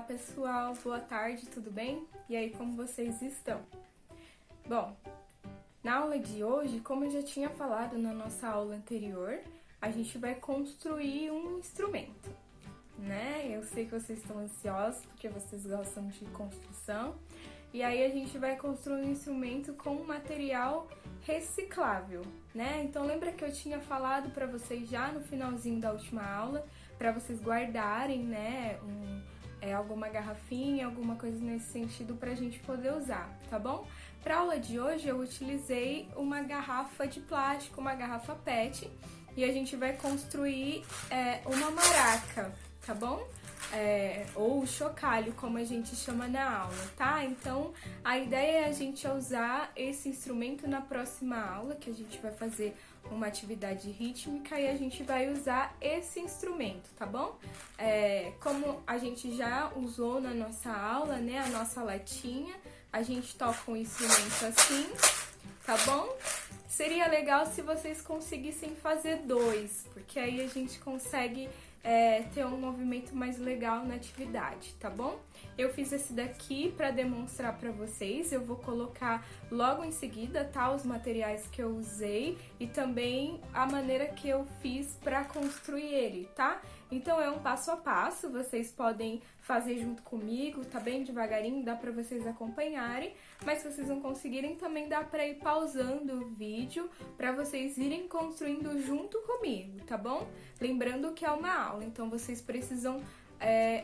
Olá pessoal, boa tarde, tudo bem? E aí, como vocês estão? Bom, na aula de hoje, como eu já tinha falado na nossa aula anterior, a gente vai construir um instrumento, né? Eu sei que vocês estão ansiosos porque vocês gostam de construção. E aí a gente vai construir um instrumento com um material reciclável, né? Então lembra que eu tinha falado para vocês já no finalzinho da última aula, para vocês guardarem, né, alguma garrafinha, alguma coisa nesse sentido pra gente poder usar, tá bom? Para aula de hoje eu utilizei uma garrafa de plástico, uma garrafa PET, e a gente vai construir uma maraca, tá bom? Ou chocalho, como a gente chama na aula, tá? Então, a ideia é a gente usar esse instrumento na próxima aula, que a gente vai fazer uma atividade rítmica e a gente vai usar esse instrumento, tá bom? Como a gente já usou na nossa aula, né, a nossa latinha, a gente toca um instrumento assim, tá bom? Seria legal se vocês conseguissem fazer dois, porque aí a gente consegue ter um movimento mais legal na atividade, tá bom? Eu fiz esse daqui para demonstrar para vocês, eu vou colocar logo em seguida, tá? Os materiais que eu usei e também a maneira que eu fiz para construir ele, tá? Então é um passo a passo, vocês podem fazer junto comigo, tá bem devagarinho, dá para vocês acompanharem, mas se vocês não conseguirem também dá para ir pausando o vídeo para vocês irem construindo junto comigo, tá bom? Lembrando que é uma aula, então vocês precisam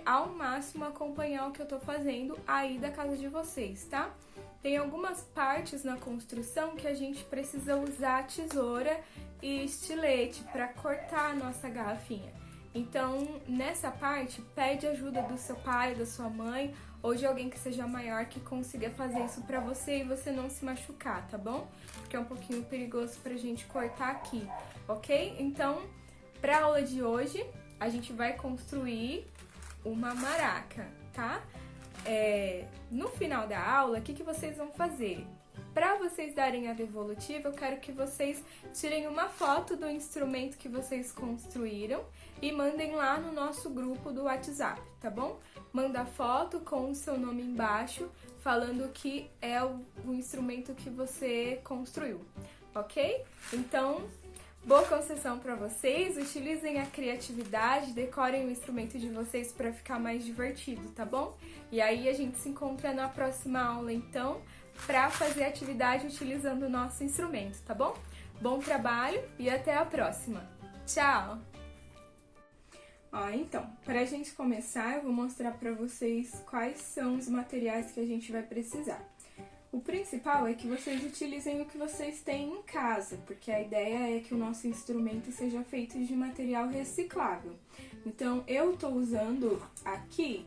ao máximo acompanhar o que eu tô fazendo aí da casa de vocês, tá? Tem algumas partes na construção que a gente precisa usar tesoura e estilete para cortar a nossa garrafinha. Então, nessa parte, pede ajuda do seu pai, da sua mãe ou de alguém que seja maior que consiga fazer isso pra você e você não se machucar, tá bom? Porque é um pouquinho perigoso pra gente cortar aqui, ok? Então, pra aula de hoje, a gente vai construir uma maraca, tá? No final da aula, o que vocês vão fazer? Para vocês darem a devolutiva, eu quero que vocês tirem uma foto do instrumento que vocês construíram e mandem lá no nosso grupo do WhatsApp, tá bom? Manda a foto com o seu nome embaixo, falando que é o instrumento que você construiu, ok? Então, boa construção para vocês, utilizem a criatividade, decorem o instrumento de vocês para ficar mais divertido, tá bom? E aí a gente se encontra na próxima aula, então, para fazer a atividade utilizando o nosso instrumento, tá bom? Bom trabalho e até a próxima. Tchau! Então, para a gente começar, eu vou mostrar para vocês quais são os materiais que a gente vai precisar. O principal é que vocês utilizem o que vocês têm em casa, porque a ideia é que o nosso instrumento seja feito de material reciclável. Então, eu estou usando aqui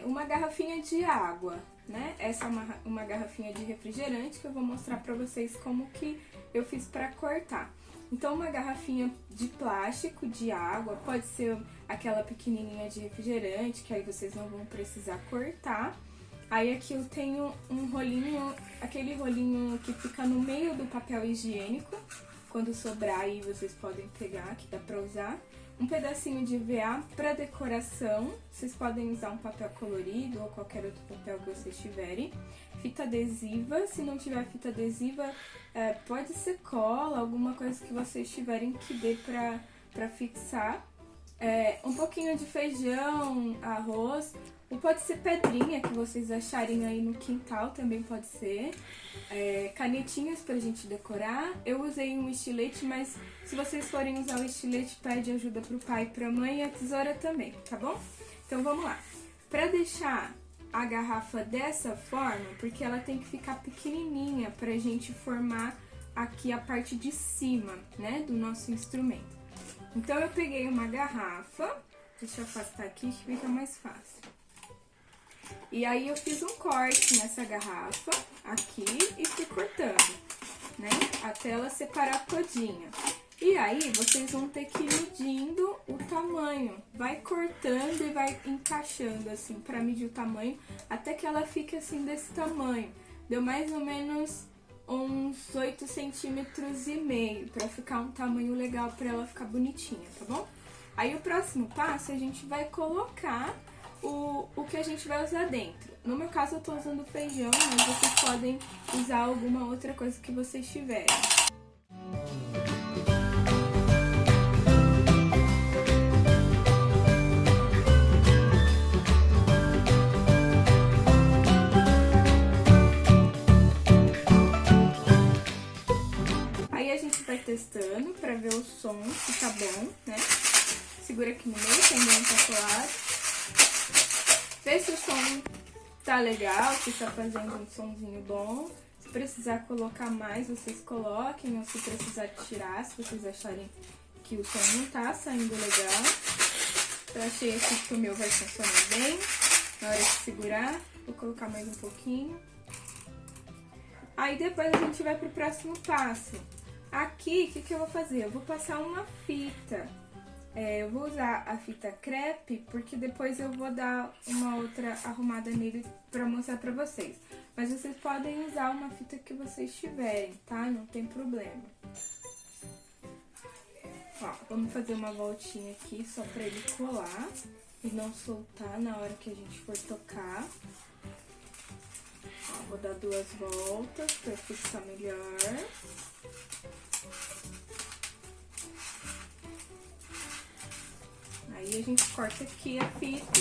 uma garrafinha de água, né? Essa é uma garrafinha de refrigerante que eu vou mostrar para vocês como que eu fiz para cortar. Então, uma garrafinha de plástico de água, pode ser aquela pequenininha de refrigerante, que aí vocês não vão precisar cortar. Aí aqui eu tenho um rolinho, aquele rolinho que fica no meio do papel higiênico. Quando sobrar aí vocês podem pegar, que dá pra usar. Um pedacinho de EVA para decoração, vocês podem usar um papel colorido ou qualquer outro papel que vocês tiverem. Fita adesiva, se não tiver fita adesiva, pode ser cola, alguma coisa que vocês tiverem que dê pra fixar. Um pouquinho de feijão, arroz, ou pode ser pedrinha que vocês acharem aí no quintal, também pode ser. Canetinhas pra gente decorar. Eu usei um estilete, mas se vocês forem usar o estilete, pede ajuda pro pai e pra mãe, e a tesoura também, tá bom? Então vamos lá. Pra deixar a garrafa dessa forma, porque ela tem que ficar pequenininha pra gente formar aqui a parte de cima, né, do nosso instrumento. Então eu peguei uma garrafa, deixa eu afastar aqui que fica mais fácil. E aí eu fiz um corte nessa garrafa aqui e fui cortando, né, até ela separar todinha. E aí vocês vão ter que ir medindo o tamanho, vai cortando e vai encaixando assim pra medir o tamanho, até que ela fique assim desse tamanho. Deu mais ou menos uns 8 centímetros e meio, pra ficar um tamanho legal, pra ela ficar bonitinha, tá bom? Aí o próximo passo, a gente vai colocar o que a gente vai usar dentro. No meu caso eu tô usando feijão, mas vocês podem usar alguma outra coisa que vocês tiverem. Aí a gente vai testando pra ver o som, se tá bom, né? Segura aqui no meio, tem um tacolado. Vê se o som tá legal, se tá fazendo um sonzinho bom. Se precisar colocar mais, vocês coloquem, ou se precisar tirar, se vocês acharem que o som não tá saindo legal. Eu achei aqui que o meu vai funcionar bem. Na hora de segurar, vou colocar mais um pouquinho. Aí depois a gente vai pro próximo passo. Aqui, o que eu vou fazer? Eu vou passar uma fita. Eu vou usar a fita crepe, porque depois eu vou dar uma outra arrumada nele pra mostrar pra vocês. Mas vocês podem usar uma fita que vocês tiverem, tá? Não tem problema. Ó, vamos fazer uma voltinha aqui só pra ele colar e não soltar na hora que a gente for tocar. Ó, vou dar 2 voltas pra fixar melhor. Aí a gente corta aqui a fita,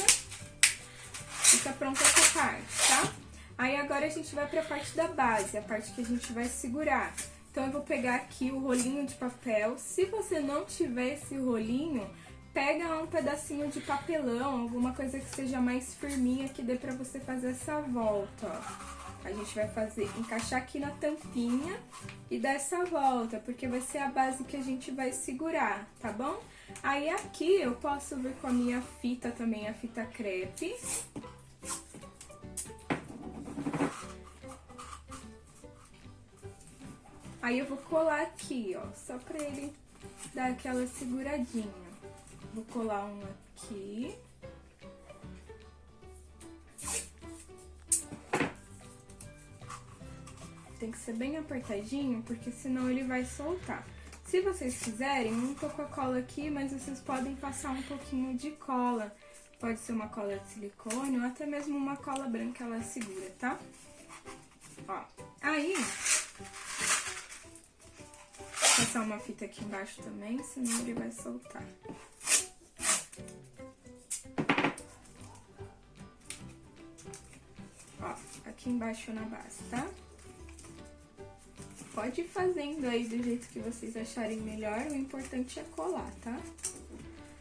fica pronta essa parte, tá? Aí agora a gente vai pra parte da base, a parte que a gente vai segurar. Então eu vou pegar aqui o rolinho de papel. Se você não tiver esse rolinho, pega um pedacinho de papelão, alguma coisa que seja mais firminha que dê pra você fazer essa volta, ó. A gente vai encaixar aqui na tampinha e dar essa volta, porque vai ser a base que a gente vai segurar, tá bom? Aí aqui eu posso vir com a minha fita também, a fita crepe. Aí eu vou colar aqui, ó, só pra ele dar aquela seguradinha. Vou colar um aqui. Tem que ser bem apertadinho, porque senão ele vai soltar. Se vocês quiserem, não tô com a cola aqui, mas vocês podem passar um pouquinho de cola. Pode ser uma cola de silicone ou até mesmo uma cola branca, ela segura, tá? Ó, aí... Vou passar uma fita aqui embaixo também, senão ele vai soltar. Ó, aqui embaixo na base, tá? Pode ir fazendo aí do jeito que vocês acharem melhor, o importante é colar, tá?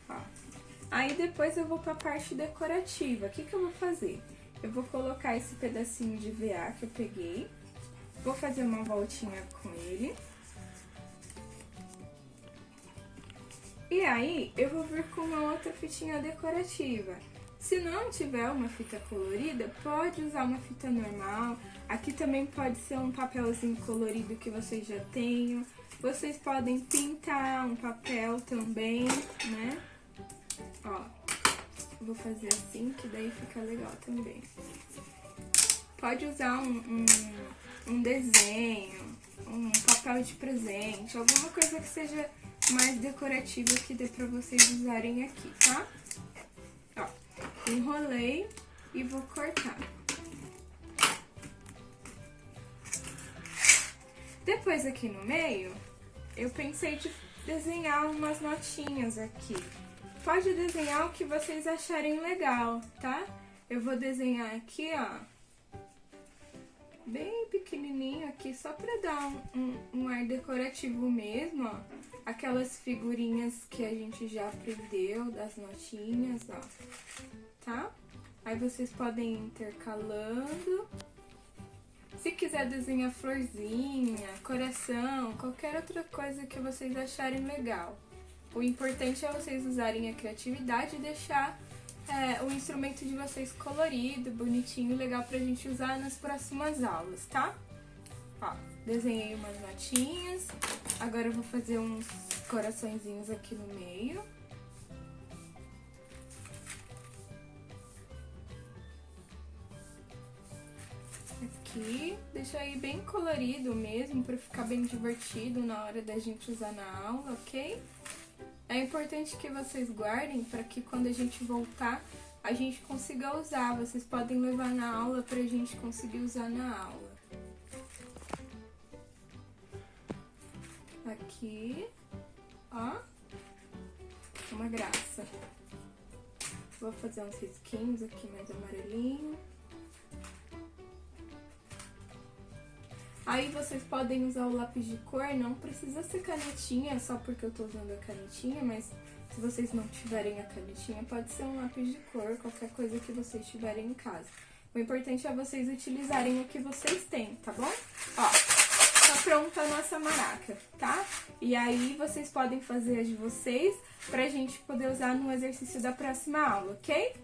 Ó. Aí depois eu vou pra parte decorativa. O que eu vou fazer? Eu vou colocar esse pedacinho de VA que eu peguei, vou fazer uma voltinha com ele. E aí, eu vou vir com uma outra fitinha decorativa. Se não tiver uma fita colorida, pode usar uma fita normal. Aqui também pode ser um papelzinho colorido que vocês já tenham. Vocês podem pintar um papel também, né? Ó, vou fazer assim, que daí fica legal também. Pode usar um desenho, um papel de presente, alguma coisa que seja mais decorativa que dê pra vocês usarem aqui, tá? Ó, enrolei e vou cortar. Depois aqui no meio, eu pensei de desenhar umas notinhas aqui. Pode desenhar o que vocês acharem legal, tá? Eu vou desenhar aqui, ó, bem pequenininho aqui, só pra dar um ar decorativo mesmo, ó. Aquelas figurinhas que a gente já aprendeu, das notinhas, ó, tá? Aí vocês podem ir intercalando. Se quiser desenhar florzinha, coração, qualquer outra coisa que vocês acharem legal. O importante é vocês usarem a criatividade e deixar o instrumento de vocês colorido, bonitinho, legal pra gente usar nas próximas aulas, tá? Ó, desenhei umas notinhas, agora eu vou fazer uns coraçõezinhos aqui no meio. Aqui, deixa aí bem colorido mesmo, pra ficar bem divertido na hora da gente usar na aula, ok? É importante que vocês guardem para que quando a gente voltar, a gente consiga usar. Vocês podem levar na aula pra gente conseguir usar na aula. Aqui, ó, uma graça. Vou fazer uns risquinhos aqui mais amarelinho. Aí vocês podem usar o lápis de cor, não precisa ser canetinha, só porque eu tô usando a canetinha, mas se vocês não tiverem a canetinha, pode ser um lápis de cor, qualquer coisa que vocês tiverem em casa. O importante é vocês utilizarem o que vocês têm, tá bom? Ó, tá pronta a nossa maraca, tá? E aí vocês podem fazer as de vocês pra gente poder usar no exercício da próxima aula, ok?